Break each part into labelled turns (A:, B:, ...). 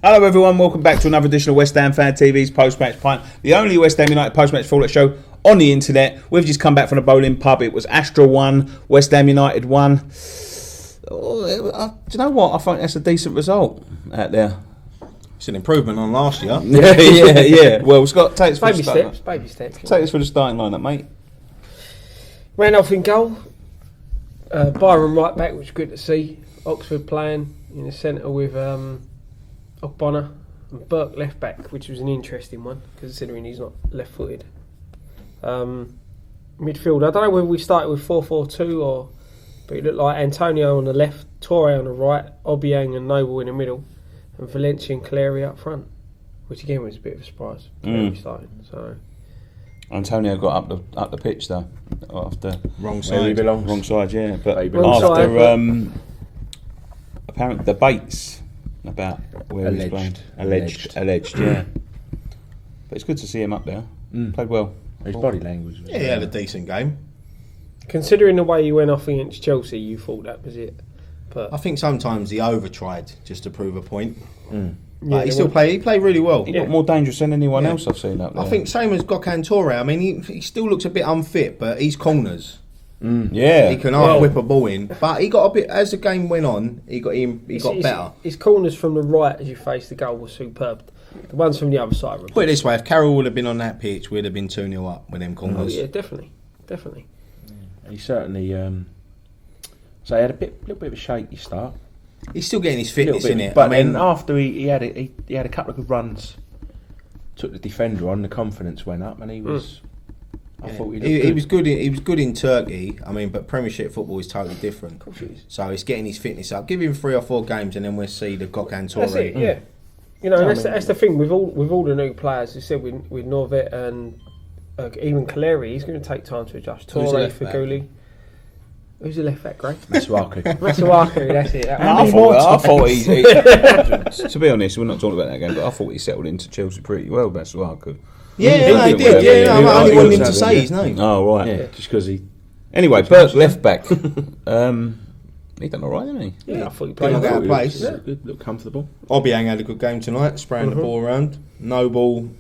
A: Hello everyone, welcome back to another edition of West Ham Fan TV's Post-Match Pint, the only West Ham United post-match fallout show on the internet. We've just come back from the bowling pub. It was Astra 1, West Ham United 1. Do you know what? I think that's a decent result out there.
B: It's an improvement on last year.
A: yeah. Well, Scott, take us for
C: baby steps.
A: Take us for the starting lineup, mate.
C: Randolph in goal. Byron right back, which is good to see. Oxford playing in the centre with Ogbonna, and Burke left back, which was an interesting one considering he's not left-footed. Midfield, I don't know whether we started with 4-4-2 but it looked like Antonio on the left, Torre on the right, Obiang and Noble in the middle, and Valencia and Cleary up front, which again was a bit of a surprise. We started, so.
A: Antonio got up the pitch though after
B: wrong side,
A: yeah. But
C: Wrong
A: after
C: side,
A: apparent debates about where he's playing, alleged, yeah. But it's good to see him up there. Played well.
D: His body language was
B: he had a decent game.
C: Considering the way he went off against Chelsea, you thought that was it. But
B: I think sometimes he over-tried just to prove a point.
C: Yeah,
B: He played really well.
A: He looked more dangerous than anyone else I've seen up there.
B: I think same as Gökhan Torre. I mean, he still looks a bit unfit, but he's corners.
A: Yeah,
B: He can whip a ball in, but he got a bit as the game went on. He got better.
C: His corners from the right as you face the goal were superb. The ones from the other side were.
B: Put it this way: if Carroll would have been on that pitch, we'd have been 2-0 up with them corners.
C: Oh yeah, definitely.
D: He certainly. So he had a little bit of a shaky start.
B: He's still getting his fitness in it.
D: But then after he had a couple of good runs, took the defender on, the confidence went up, and he was. I thought
B: he was good. He was good in Turkey. I mean, but Premiership football is totally different.
C: Of course it is.
B: So he's getting his fitness up. Give him 3 or 4 games, and then we'll see the Gökhan Torre.
C: That's it. Yeah. You know, that's the thing with all the new players. You said with Norvet and even Cleary, he's going to take time to adjust. Torre, Figuli. Who's the left back, Greg?
D: Masuaku.
C: That's it.
A: I thought he to be honest, we're not talking about that game, but I thought he settled into Chelsea pretty well, Masuaku.
B: Yeah, he did. Yeah, I only wanted him to say his name.
A: Oh, right.
D: Yeah, just because he.
A: Anyway, Burke left back. He done all right, didn't he?
C: Yeah, I thought he played
B: Out of place.
D: Good, looked comfortable.
B: Obiang had a good game tonight, spraying the ball around. Noble,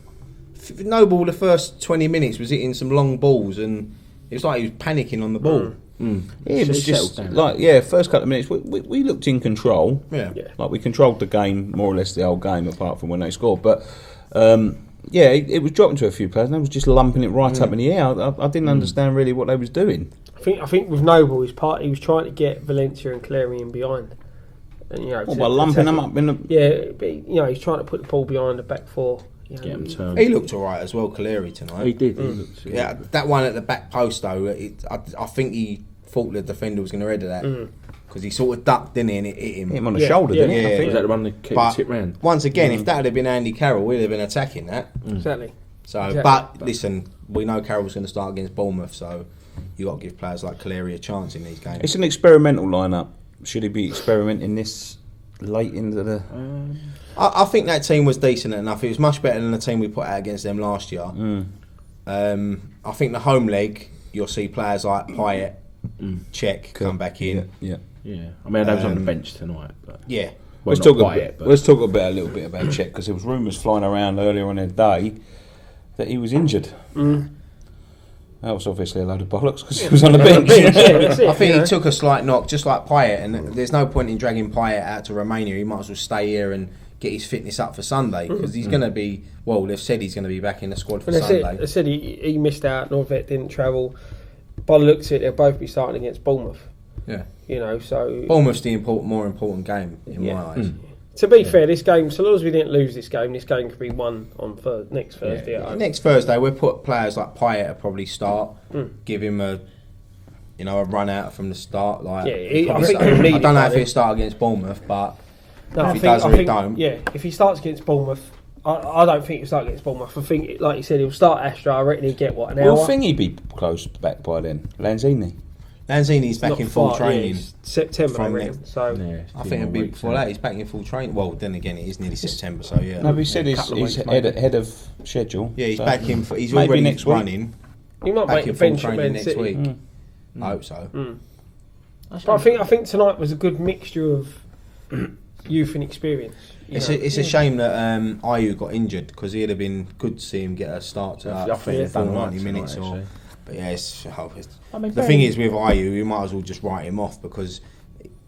B: the first 20 minutes was hitting some long balls, and it was like he was panicking on the ball.
A: Yeah, it was just like first couple of minutes we looked in control.
B: Yeah.
A: Like we controlled the game more or less the whole game, apart from when they scored. But it was dropping to a few players, and they was just lumping it right up in the air. I didn't understand really what they was doing.
C: I think with Noble, he was trying to get Valencia and Cleary in behind. And,
A: by lumping them up in the.
C: Yeah, but, he's trying to put the ball behind the back four.
D: Get him turned.
B: He looked all right as well, Cleary, tonight.
D: He did. He looked,
B: yeah, that one at the back post though, I think he thought the defender was going to header that because he sort of ducked, didn't he, and it hit him.
A: Hit him on the shoulder, didn't it? I think.
D: Was that the one that kicked the tip round?
B: Once again, if that had been Andy Carroll, we'd have been attacking that.
C: Exactly.
B: So, but listen, we know Carroll's going to start against Bournemouth, so you got to give players like Cleary a chance in these games.
A: It's an experimental lineup. Should he be experimenting this late into the?
B: I think that team was decent enough. It was much better than the team we put out against them last year. I think the home leg, you'll see players like Pint, Cech come back in.
A: Yeah.
D: I mean, I was on the bench tonight. But
B: Yeah.
D: well,
A: Let's talk a little bit about Cech, because there was rumours flying around earlier on in the day that he was injured. That was obviously a load of bollocks because he was on the bench.
B: I think he took a slight knock, just like Payet, and there's no point in dragging Payet out to Romania. He might as well stay here and get his fitness up for Sunday, because he's going to be. Well, they've said he's going to be back in the squad for Sunday.
C: They said he missed out. Norvet didn't travel. By the looks of it, they'll both be starting against Bournemouth.
B: Yeah,
C: so
B: Bournemouth's the more important game in my eyes.
C: To be fair, this game, so long as we didn't lose this game could be won on next Thursday.
B: Yeah. Next Thursday, we'll put players like Payet to probably start. Give him a run out from the start. Like,
C: I
B: don't know if he'll start against Bournemouth, but if he does or he don't.
C: Yeah, if he starts against Bournemouth, I don't think he'll start against Bournemouth. I think, like you said, he'll start Astra. I reckon he'll get an hour.
A: Well, I think he'd be close back by then.
B: Lanzini's back in full training.
C: September,
B: from
C: so
B: I think it'll be before that. He's back in full training. Well, then again, it is nearly September, so yeah.
A: No, but he said he's ahead of schedule.
B: Yeah, he's back in. He's already
A: next
B: running.
C: He might
B: Back
C: make
B: in
C: a
B: full
C: bench at
B: training
C: Man
B: next
C: City.
B: week. I hope so.
C: But I think tonight was a good mixture of youth and experience.
B: It's a shame that Ayew got injured because he'd have been good to see him get a start to
D: I think they've
B: full
D: done
B: 90
D: right
B: minutes.
D: tonight,
B: But yeah,
D: I mean,
B: the thing is with Ayew, you might as well just write him off because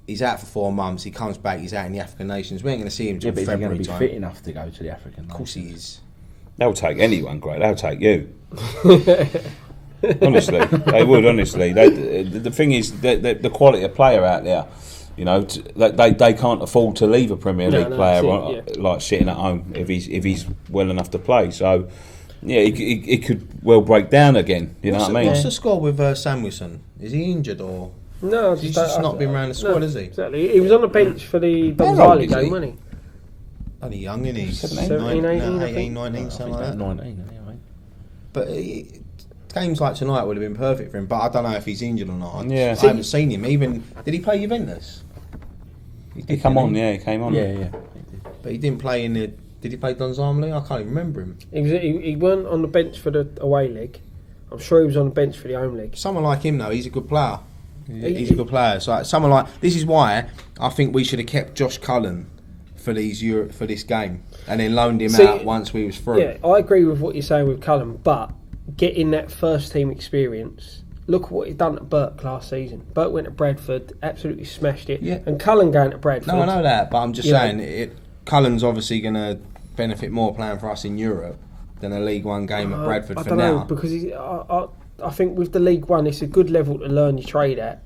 B: he's out for 4 months. He comes back, he's out in the African nations. We ain't going to see him till
D: but is he
B: February
D: going to be
B: time.
D: fit enough to go to the African?
B: Of course he is.
A: They'll take anyone, great. They'll take you. Honestly, they would. Honestly, the thing is, the quality of player out there, you know, they can't afford to leave a Premier League player like sitting at home if he's well enough to play. So, yeah, he could well break down again. You know what I mean?
B: What's the score with Samuelson? Is he injured or?
C: No,
B: he's just not been around the squad, has he?
C: Exactly. He was on the bench for the Donzali game, wasn't he?
B: Only young, isn't he?
C: 17, 18,
B: 18, 19, something like that.
D: 19, anyway.
B: But games like tonight would have been perfect for him. But I don't know if he's injured or not. I haven't seen him. Even did he play Juventus?
A: He came on. Yeah, he came on.
D: Yeah.
B: But he didn't play in the. Did he play Donzamli? I can't even remember him.
C: He weren't on the bench for the away leg. I'm sure he was on the bench for the home leg.
B: Someone like him though, he's a good player. He's a good player. So someone like this is why I think we should have kept Josh Cullen for this game and then loaned him out once we was through.
C: Yeah, I agree with what you're saying with Cullen, but getting that first team experience. Look what he's done at Burke last season. Burke went to Bradford, absolutely smashed it.
B: Yeah.
C: And Cullen going to Bradford.
B: No, I know that, but I'm just saying Cullen's obviously going to benefit more playing for us in Europe than a League One game at Bradford for now.
C: I don't know, because I think with the League One, it's a good level to learn your trade at,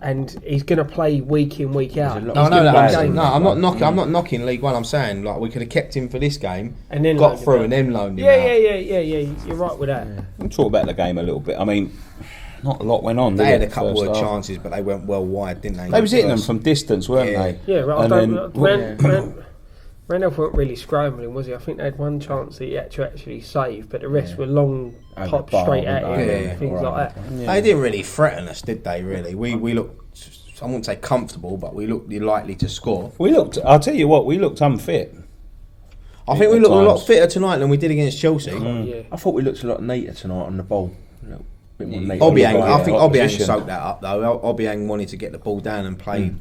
C: and he's going to play week in, week out.
B: No, I know that. I'm not knocking League One. I'm saying like we could have kept him for this game,
C: and then
B: got through, and then loaned him out.
C: Yeah. You're right with that.
A: We'll talk about the game a little bit. I mean, not a lot went on.
B: They had a couple of chances, but they went well wide, didn't they?
A: They was hitting them from distance, weren't they?
C: Yeah, right. Randolph weren't really scrambling, was he? I think they had one chance that he had to actually save, but the rest were long pops straight at him and things like that.
B: Yeah. They didn't really threaten us, did they? Really, we looked. I wouldn't say comfortable, but we looked likely to score.
A: I'll tell you what, we looked unfit.
B: I think we looked a lot fitter tonight than we did against Chelsea.
C: Yeah.
D: I thought we looked a lot neater tonight on the ball. I think
B: Obiang soaked that up though. Obiang wanted to get the ball down and play.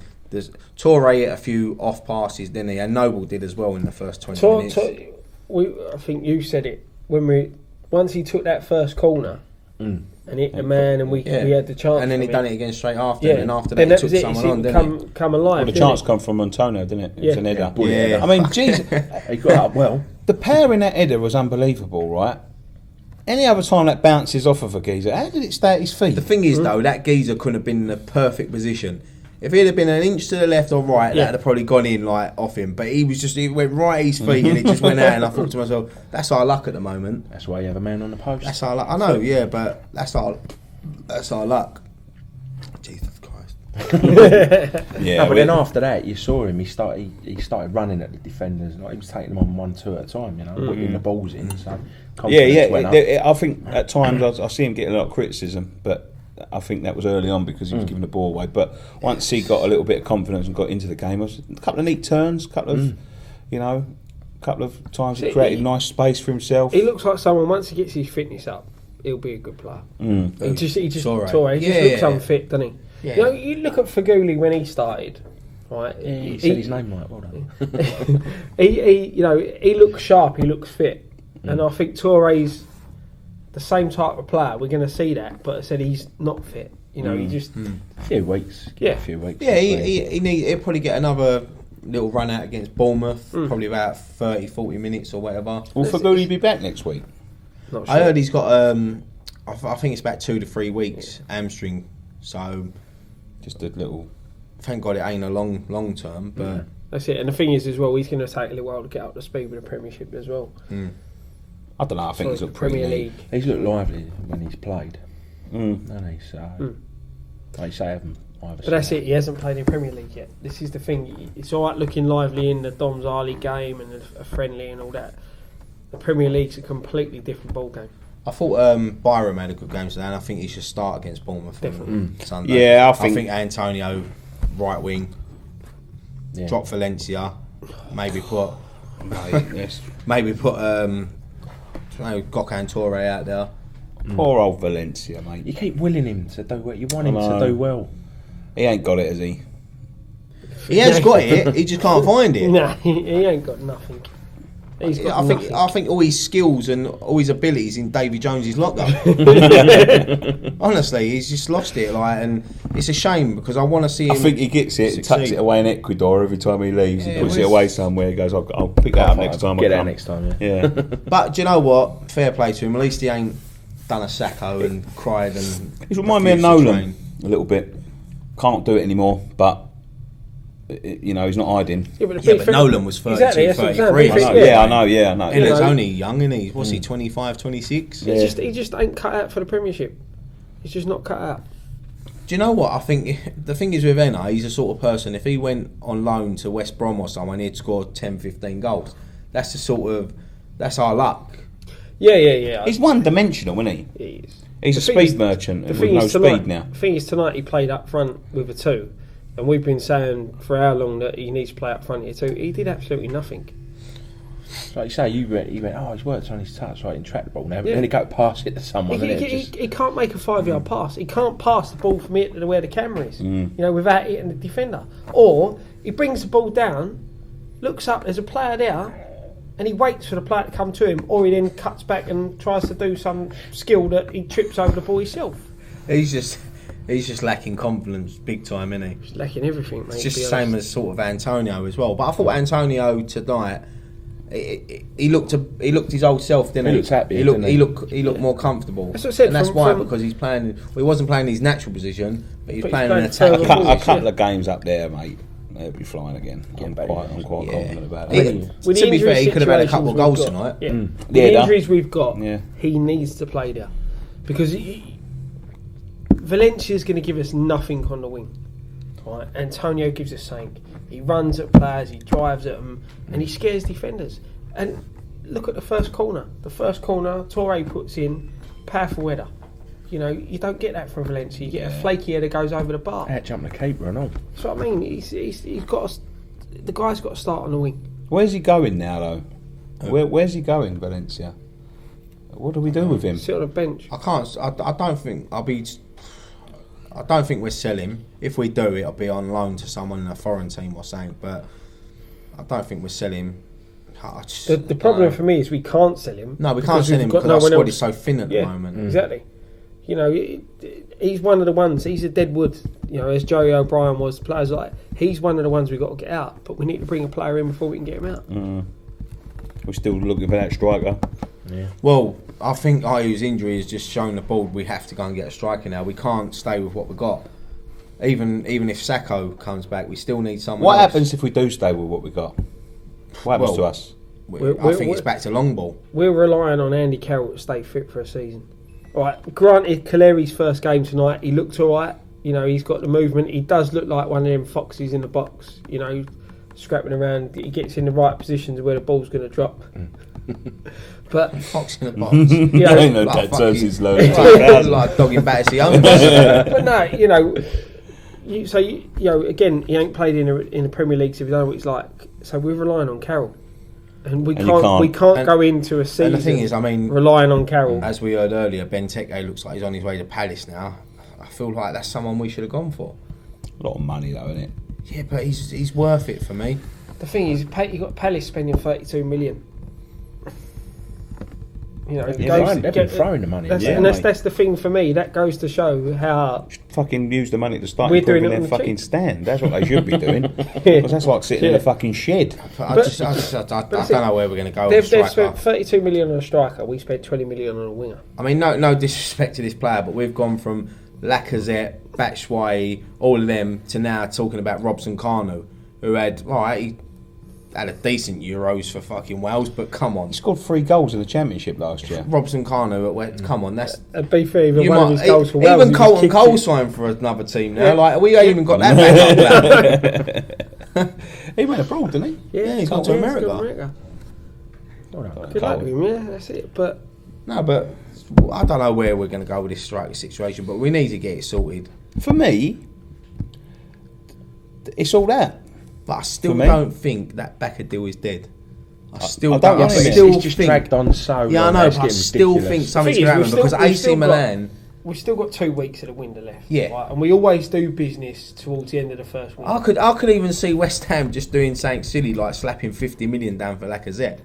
B: Torre hit a few off passes, didn't he? And Noble did as well in the first 20 minutes.
C: I think you said it once he took that first corner and hit the man, and we had the chance.
B: And then he done it again straight after.
C: Yeah.
B: And then after that, he took someone on, didn't he?
C: Come alive.
A: Well, the chance come from Antonio, didn't it? It was an header.
B: Yeah.
A: I mean, Jesus,
D: he got up well.
A: The pair in that header was unbelievable, right? Any other time that bounces off of a geezer, how did it stay at his feet?
B: The thing is, though, that geezer couldn't have been in the perfect position. If he'd have been an inch to the left or right, that'd have probably gone in like off him. But he went right at his feet and it just went out. And I thought to myself, that's our luck at the moment.
D: That's why you have a man on the post.
B: That's our luck. I know, yeah, but that's our luck. Jesus Christ.
D: Yeah, but then after that, you saw him. He started running at the defenders. Like he was taking them on 1-2 at a time. You know, putting the balls in. So
A: I think at times I see him getting a lot of criticism, but I think that was early on because he was giving the ball away. But once he got a little bit of confidence and got into the game, a couple of neat turns, a couple of times he created nice space for himself.
C: He looks like someone, once he gets his fitness up, he'll be a good player. He just looks unfit, doesn't he?
B: Yeah.
C: You know, you look at Faguli when he started, right?
D: Yeah, he said his name right. Well done.
C: he looks sharp. He looks fit, and I think Touré's the same type of player. We're going to see that, but I said he's not fit. You know, he just
D: a few weeks.
C: Yeah,
D: a few weeks.
B: Yeah, he'll probably get another little run out against Bournemouth, probably about 30, 40 minutes or whatever.
A: Will Faguli be back next week?
C: Not sure.
B: I heard he's got, I think it's about 2 to 3 weeks hamstring. So,
A: just a little.
B: Thank God it ain't a long term, but
C: that's it. And the thing is, as well, he's going to take a little while to get up to speed with the Premiership as well.
A: I don't know. I think he's looked
C: Premier League.
D: He's looked lively when he's played. Hasn't he? So, like you say, I haven't either.
C: But that's it. He hasn't played in Premier League yet. This is the thing. It's all right looking lively in the Donzali game and a friendly and all that. The Premier League's a completely different ball game.
B: I thought Byram had a good game today, and I think he should start against Bournemouth on Sunday.
A: Yeah,
B: I think Antonio right wing, drop Valencia, maybe put Gokhan Toure out there.
A: Poor old Valencia, mate.
D: You keep willing him to do well. You want him to do well.
A: He ain't got it, has he?
C: The
B: He has got it. He just can't find it.
C: No, he ain't got nothing. He's got nothing.
B: I think all his skills and all his abilities in Davy Jones's locker. Honestly, he's just lost it. And it's a shame because I want to see him.
A: I think he gets it,
B: succeed.
A: tucks it away in Ecuador every time he leaves.
B: Yeah,
A: he puts it away somewhere. He goes, "I'll pick that up next time."
D: Get that next time. Yeah.
B: But do you know what? Fair play to him. At least he ain't done a Sacco and cried and.
A: He's reminded me of Nolan a little bit. Can't do it anymore, but. He's not hiding.
B: But Nolan was 32, 33.
A: I know.
B: And he's only young, isn't he? What's he, 25, 26?
C: Yeah. He just ain't cut out for the Premiership. He's just not cut out.
B: Do you know what? I think the thing is with Enna, he's the sort of person, if he went on loan to West Brom or someone, he'd score 10, 15 goals. That's that's our luck.
C: Yeah.
A: He's one-dimensional, isn't he?
C: He is.
A: He's a speed merchant with no speed now.
C: The thing is, tonight he played up front with a 2. And we've been saying for how long that he needs to play up front here too. He did absolutely nothing.
D: Like you say, you went, he's worked on his touch, right, and track the ball now. Then he go pass it to someone.
C: He can't make a 5-yard pass. He can't pass the ball from here to where the camera is, without hitting the defender. Or he brings the ball down, looks up, there's a player there, and he waits for the player to come to him, or he then cuts back and tries to do some skill that he trips over the ball himself.
B: He's just lacking confidence big time, isn't he?
C: He's lacking everything, mate.
B: It's just the same as sort of Antonio as well. But I thought Antonio tonight, he looked his old self, didn't he?
D: He looked happy.
B: He looked more comfortable.
C: That's what I said.
B: And that's why, because he's playing. Well, he wasn't playing his natural position, but he's playing an
C: further
B: attack.
C: forward.
A: A couple of games up there, mate. They'll be flying again. I'm quite confident about it.
B: To be fair, he could have had a couple of goals tonight.
C: Yeah. The injuries we've got, he needs to play there. Because Valencia's going to give us nothing on the wing. Right? Antonio gives us something. He runs at players, he drives at them, and he scares defenders. And look at the first corner. The first corner, Torre puts in, powerful header. You don't get that from Valencia. You get a flaky header goes over the bar.
D: Out jump the caper and all.
C: That's what I mean. He's got the guy's got to start on the wing.
A: Where's he going now, though? Where's he going, Valencia? What do we do with him?
C: Sit on the bench.
B: I don't think we'll sell him. If we do, it'll be on loan to someone in a foreign team or something. But I don't think we'll sell him.
C: The problem for me is we can't sell him.
B: No, we can't sell him because our squad is so thin at the moment.
C: Exactly. He's one of the ones. He's a dead wood. As Joey O'Brien was. Players he's one of the ones we've got to get out. But we need to bring a player in before we can get him out.
A: We're still looking for that striker.
B: Yeah. Well, I think Ayu's injury has just shown the board we have to go and get a striker now. We can't stay with what we got. Even if Sacco comes back, we still need someone.
A: What
B: else.
A: happens if we do stay with what we got? What happens to us?
B: I think it's back to long ball.
C: We're relying on Andy Carroll to stay fit for a season. All right, granted, Caleri's first game tonight, he looked all right. He's got the movement. He does look like one of them foxes in the box. Scrapping around. He gets in the right positions where the ball's going to drop. But
B: fox in the box.
A: That serves his load.
B: Like dogging Battersea home.
C: But no, again, he ain't played in the Premier League, so we don't know what he's like. So we're relying on Carroll. And we can't go into a season.
B: And the thing is,
C: relying on Carroll.
B: As we heard earlier, Benteke looks like he's on his way to Palace now. I feel like that's someone we should have gone for.
A: A lot of money, though, isn't it?
B: Yeah, but he's worth it for me.
C: The thing is, you got Palace spending 32 million.
D: They've been throwing the money.
C: That's the thing for me. That goes to show how
A: fucking use the money to start improving their fucking stand. That's what they should be doing. Because that's like sitting in a fucking shed.
B: I don't know where we're going to go.
C: They've spent 32 million on a striker. We spent 20 million on a winger.
B: I mean, no disrespect to this player, but we've gone from Lacazette, Batshuayi, all of them, to now talking about Robson Kanu, who he had a decent Euros for fucking Wales, but come on.
A: He scored 3 goals in the Championship last year.
B: Robson Kanu, come on, that's...
C: be fair, even one of his goals for Wales...
B: Even Colton Cole signed for another team now, we ain't even got that back up.
A: He went abroad, didn't he?
B: Yeah, he's gone to America.
C: Good luck with him, yeah, that's it, but...
B: No, but I don't know where we're going to go with this striker situation, but we need to get it sorted.
A: For me, it's all that.
B: But I still don't think that Becker deal is dead. I still
D: it's just dragged on so long.
B: Yeah, I know, but I still think something's going to happen because AC Milan
C: we've still got 2 weeks of the window left.
B: Yeah.
C: Right? And we always do business towards the end of the first window.
B: I could even see West Ham just doing something silly like slapping 50 million down for Lacazette.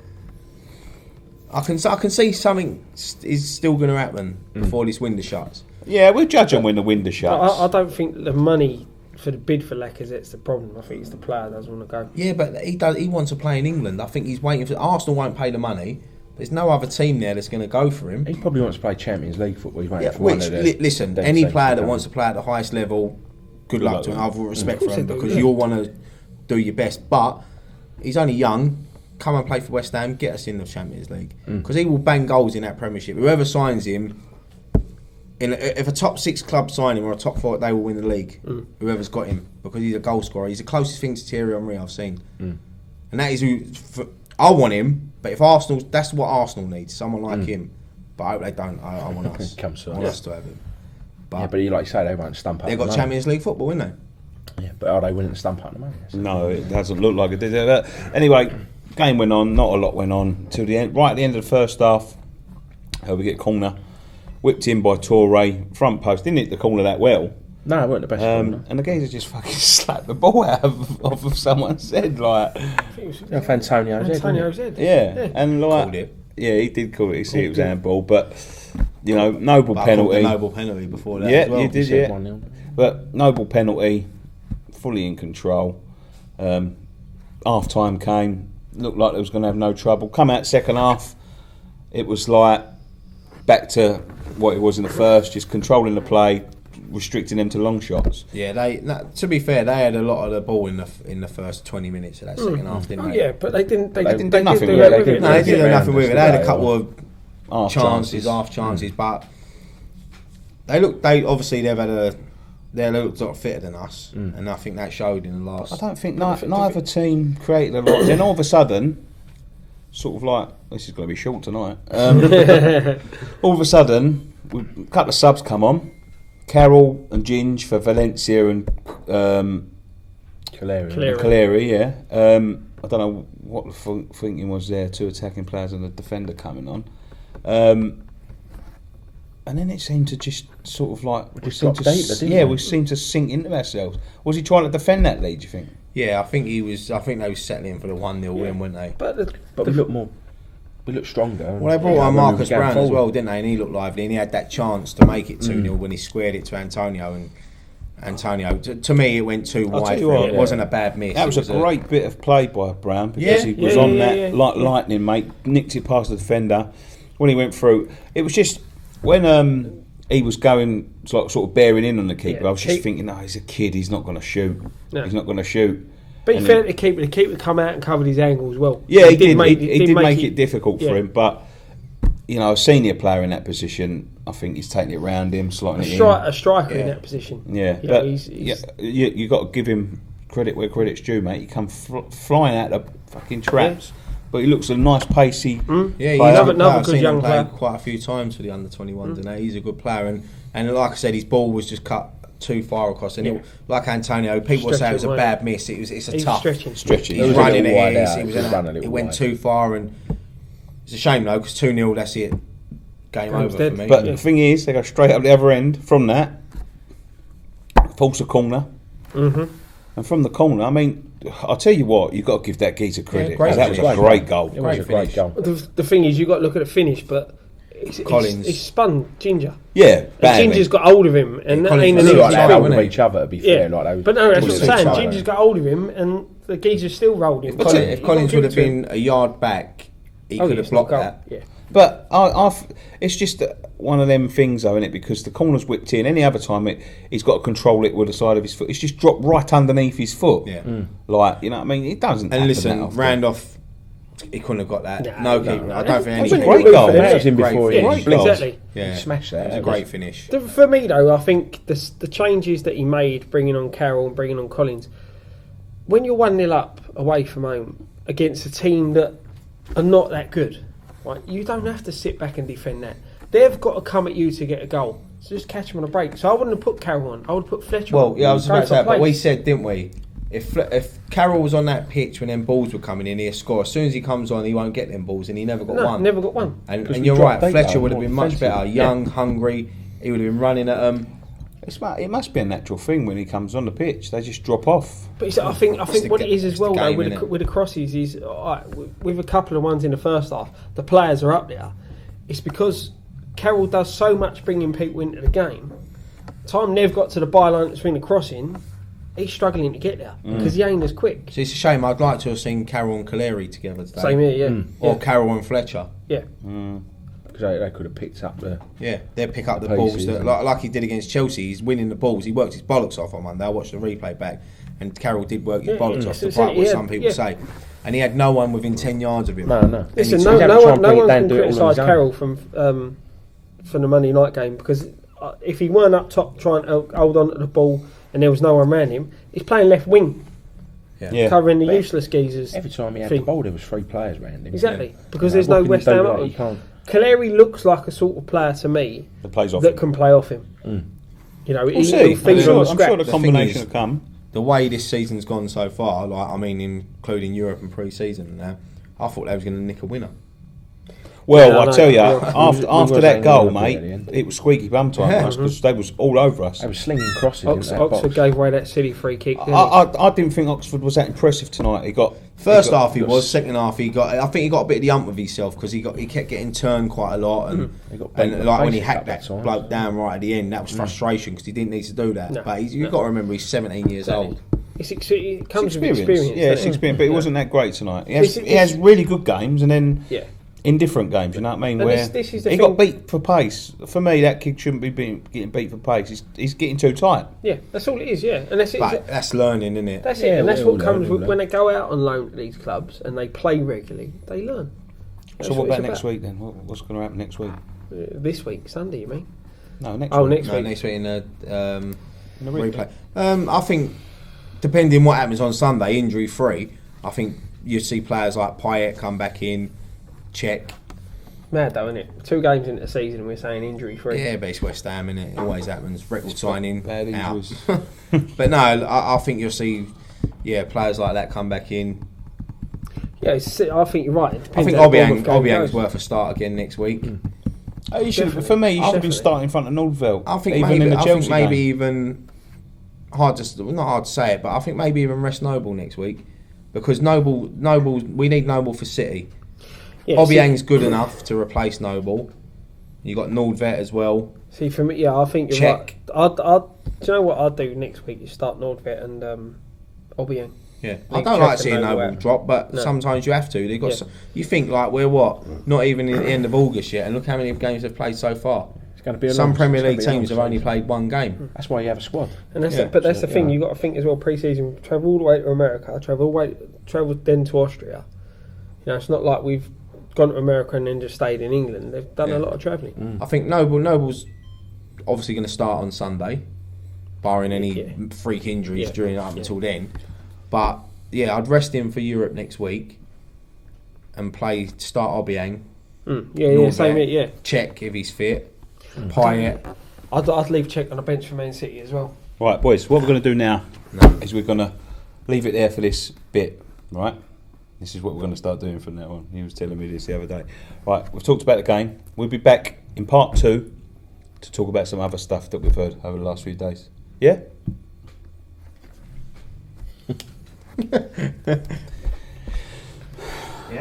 B: I can see something is still going to happen before this window shuts.
A: Yeah, we'll judge them when the window shuts.
C: I don't think the money for the bid for Lacazette's the problem. I think it's the player that doesn't want to go.
B: Yeah, but he wants to play in England. I think he's waiting for Arsenal won't pay the money. There's no other team there that's going to go for him.
D: He probably wants to play Champions League football. He's waiting for
B: Which,
D: one of the,
B: listen, any player that wants to play at the highest level, good luck to him. I've respect for him because you'll want to do your best. But he's only young. Come and play for West Ham. Get us in the Champions League because he will bang goals in that Premiership. Whoever signs him, if a top 6 club sign him or a top 4, they will win the league. Whoever's got him because he's a goal scorer. He's the closest thing to Thierry Henry I've seen, and that is who. I want him, but if Arsenal, that's what Arsenal needs, someone like him. But I hope they don't. I want us. I want us to have him. But
D: but like you say, they won't stump up.
B: They've got Champions League football, haven't they?
D: Yeah, but are they willing to stump up the money?
A: No, it doesn't look like it did. Anyway, game went on. Not a lot went on till the end. Right at the end of the first half, we get a corner, whipped in by Toure, front post. Didn't hit the corner that well.
D: No, it weren't the best corner.
A: And the geezer just fucking slapped the ball out of someone's head, like.
D: Antonio's head.
A: Yeah, and like,
B: Called it.
A: Yeah, he did call it. He said it was handball, but noble penalty.
B: Noble penalty before that.
A: Yeah,
B: as well.
A: you did. Yeah, 1-0. But noble penalty, fully in control. Half time came. Looked like it was going to have no trouble. Come out second half, it was like back to what it was in the first, just controlling the play, restricting them to long shots.
B: Yeah, to be fair, they had a lot of the ball in the first 20 minutes of that second half, didn't they?
C: Yeah, but they didn't. They
A: didn't
C: do
A: nothing
C: do
A: with
C: that
A: it.
C: with it.
B: No, they didn't do nothing with it. They had a couple of
A: Half
B: chances, but they obviously they've had they looked sort of fitter than us, and I think that showed in the last.
A: I don't think neither team created a lot. Then all of a sudden, sort of like, this is going to be short tonight. All of a sudden, a couple of subs come on. Carroll and Ginge for Valencia and Caleri, yeah. I don't know what the thinking was there. 2 attacking players and a defender coming on. And then it seemed to just sort of like we seemed to sink into ourselves. Was he trying to defend that lead, do you think?
B: Yeah, I think he was. I think they were settling for the 1-0 win, weren't they?
D: But we looked more. We looked stronger.
B: Well, they brought on Marcus Brown as well, didn't they? And he looked lively, and he had that chance to make it 2-0 when he squared it to Antonio. And Antonio, to me, it went too wide for him. It wasn't a bad miss.
A: That was a great bit of play by Brown because he was on that like lightning, mate. Nicked it past the defender when he went through. It was just when he was going sort of bearing in on the keeper. I was just thinking, no, he's a kid. He's not going to shoot. No. He's not going to shoot.
C: But fair to the keeper come out and covered his angle as well.
A: Yeah, he did make it difficult for him. But a senior player in that position, I think he's taking it round him, slotting it in.
C: A striker in that position.
A: Yeah, but you got to give him credit where credit's due, mate. He come flying out of fucking traps. Yeah. But he looks a nice, pacey.
B: Yeah, he's another good young player. Quite a few times for the under-21s, and he's a good player. And like I said, his ball was just cut too far across, and like Antonio, people would say it was a bad miss. It's a tough stretching. He's running it. It went too far, and it's a shame though because 2-0. That's it. Game over for me.
A: But the thing is, they go straight up the other end from that, force a corner, and from the corner, I mean, I'll tell you what, you've got to give that geezer credit. That was a great goal.
D: It was a great goal.
C: The thing is, you've got to look at the finish, but. He's spun Ginger.
A: Yeah,
C: Ginger's got hold of him, and that ain't an
D: easy thing with each other. To be fair,
C: but no, that's what I'm saying. Ginger's got hold of him, and the geezer still rolled him.
B: If Collins would have been a yard back, he could have blocked that.
C: Yeah.
A: But it's just one of them things, though, isn't it? Because the corner's whipped in. Any other time, he's got to control it with the side of his foot. It's just dropped right underneath his foot.
B: Yeah.
A: Like, you know what I mean? It doesn't.
B: And listen, Randolph. He couldn't have got that. No keeper. I don't think
A: any. Great goal.
D: That was him before.
C: Exactly.
B: Yeah,
D: he smashed that.
B: It was a great finish.
C: For me, though, I think the changes that he made, bringing on Carroll and bringing on Collins, when you're 1-0 up away from home against a team that are not that good, right? You don't have to sit back and defend that. They've got to come at you to get a goal. So just catch them on a break. So I wouldn't have put Carroll on. I would have put Fletcher on.
B: Well, yeah, I was about to say, but we said, didn't we? If Carroll was on that pitch when them balls were coming in, he'd score. As soon as he comes on, he won't get them balls, and he never got one.
C: Never got one.
B: And you're right, Fletcher would have been much better. Young, hungry. he would have been running at
A: It must be a natural thing when he comes on the pitch. They just drop off.
C: But I think what it is as well, though,
B: game,
C: with the crosses is with a couple of ones in the first half, the players are up there. It's because Carroll does so much bringing people into the game. Time Nev got to the byline between the crossing, he's struggling to get there because he ain't as quick.
B: So it's a shame. I'd like to have seen Carroll and Kaleri together today.
C: Same here, yeah.
B: Or Carroll and Fletcher.
C: Yeah.
D: Because they could have picked up the...
B: Yeah, they'll pick up the
D: Paces,
B: balls. Like he did against Chelsea. He's winning the balls. He worked his bollocks off on Monday. I watched the replay back. And Carroll did work his bollocks off, despite what some people say. And he had no one within 10 yards of him.
D: No.
C: Listen, no one can criticise Carroll from the Monday night game because if he weren't up top trying to hold on to the ball and there was no one around him, he's playing left wing.
A: Yeah.
C: Covering the useless geezers.
D: Every time he had the ball, there was 3 players around him.
C: Exactly, because there's no West Ham. Kaleri looks like a sort of player to me that can play off him. You know,
A: we'll see. I'm sure the combination will come.
B: The way this season's gone so far, including Europe and pre-season now, I thought they was going to nick a winner.
A: Well, I tell you, after that goal, mate, it was squeaky bum time for us because they was all over us.
D: They were slinging crosses.
C: Oxford gave away that silly free kick.
A: I didn't think Oxford was that impressive tonight.
B: First half he was. Second half he got. I think he got a bit of the ump with himself because he kept getting turned quite a lot and like when he hacked that bloke down right at the end, that was frustration because he didn't need to do that. No, but you've got to remember he's 17 years old.
C: It comes with experience.
A: Yeah, it's experience, but it wasn't that great tonight. He has really good games and then indifferent games, you know what I mean?
C: And
A: where
C: this is the
A: he got beat for pace. For me, that kid shouldn't be getting beat for pace. He's getting too tight.
C: Yeah, that's all it is. Yeah, and
B: that's learning, isn't it?
C: That's it, and that's what comes when they go out on loan to these clubs and they play regularly. They learn.
A: So what about next week then? What's going to happen next week?
C: This week, Sunday, you mean?
A: No, next week.
C: Next week.
B: Next week in the replay. I think depending what happens on Sunday, injury free, I think you see players like Pint come back in. Check.
C: Mad though, isn't it? 2 games into the season and we're saying injury free.
B: Yeah, but it's West Ham, innit? It always happens. Record signing
A: bad
B: out. But no, I think you'll see players like that come back in.
C: Yeah, I think you're right.
B: I think Obiang's worth a start again next week.
A: You should have been starting in front of Nordveld.
B: I think even not hard to say it, but I think maybe even rest Noble next week because Noble we need Noble for City. Yeah, Obiang's good enough to replace Noble. You got Nordvet as well.
C: See, for me, I think you're right. Do you know what I'd do next week? Is start Nordvet and Obiang.
B: Yeah, I don't like seeing Noble drop, but sometimes you have to. They got you think like we're not even in the end of August yet, and look how many games they've played so far. It's going to be some Premier League teams have only played 1 game.
D: That's why you have a squad.
C: And that's the thing. You got to think as well. Pre-season, travel all the way to America, travel then to Austria. You know, it's not like we've gone to America and then just stayed in England. They've done a lot of travelling.
B: I think Noble's obviously going to start on Sunday, barring any freak injuries during up until then. But I'd rest him for Europe next week and start Obiang.
C: Same.
B: Check if he's fit. Payet.
C: I'd leave Check on the bench for Man City as well.
A: Right, boys. What we're going to do now is we're going to leave it there for this bit, right? This is what we're going to start doing from now on. He was telling me this the other day. Right, we've talked about the game. We'll be back in part 2 to talk about some other stuff that we've heard over the last few days. Yeah?